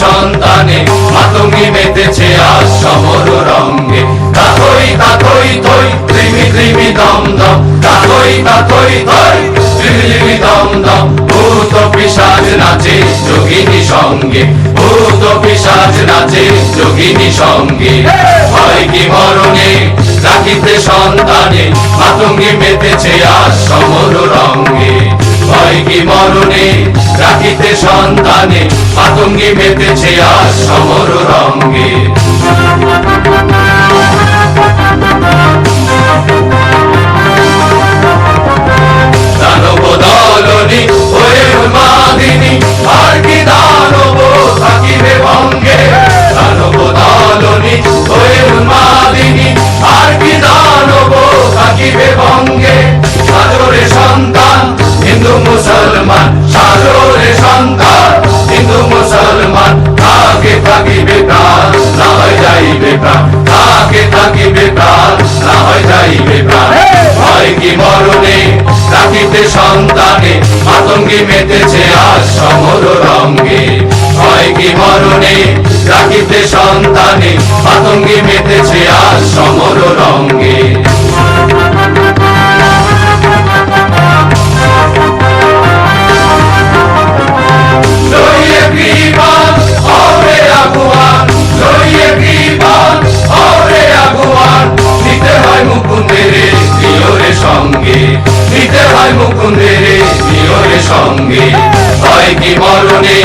সন্তানে মাতঙ্গি মেতেছে আজ সমর রঙ্গে। তাথই তাথই থই ত্রিমি ত্রিমি দম দম, তাথই তাথই থই ত্রিমি ত্রিমি দম দম। ভূত পিশাচ নাচে যোগিনী সঙ্গে, ভূত পিশাচ নাচে যোগিনী সঙ্গে। হয় কি মরণে রাখিতে সন্তানে মাতঙ্গি মেতেছে আজ সমর রঙ্গে। হয় কি মরণে রাখিতে সন্তানে মাতঙ্গি মেতেছে আজ সমর রঙ্গে। দানব দলনি হয়ে উন্মাদিনী, আর কি দানব থাকিবে ভঙ্গে। দানব দলনি হয়ে উন্মাদিনী, আর কি দানব থাকিবে ভঙ্গে। সাজরে সন্তান হিন্দু মুসলমান, সাজরে সন্তান হিন্দু মুসলমান। থাকে থাকিবে প্রাণ না হয় যাইবে প্রাণ, থাকে থাকিবে প্রাণ না হয় যাইবে প্রাণ। হয় কি মরণে রাখিতে সন্তানে মাতঙ্গি মেতেছে আজ সমর রঙ্গে। হয় কি মরণে রাখিতে সন্তানে মাতঙ্গি মেতেছে আজ সমর রঙ্গে। লইয়ে বিমান হবে আগুয়ান, লইয়ে বিমান হবে আগুয়ান। নিতে হয় মুকুন্দের প্রিয়রে সঙ্গে, নিতে হয় মুকুন্দের প্রিয়রে সঙ্গে। হয় কি মরণে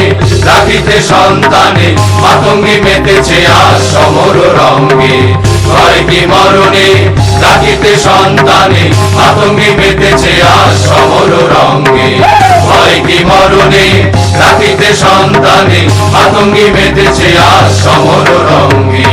রাখিতে সন্তানে মাতঙ্গি মেতেছে আজ সমর রঙ্গে। হয় কি মরণে রাখিতে সন্তানে মাতঙ্গি মেতেছে আজ সমর রঙ্গে। হয় কি মরণে রাখিতে সন্তানে মাতঙ্গি মেতেছে আজ সমর রঙ্গে।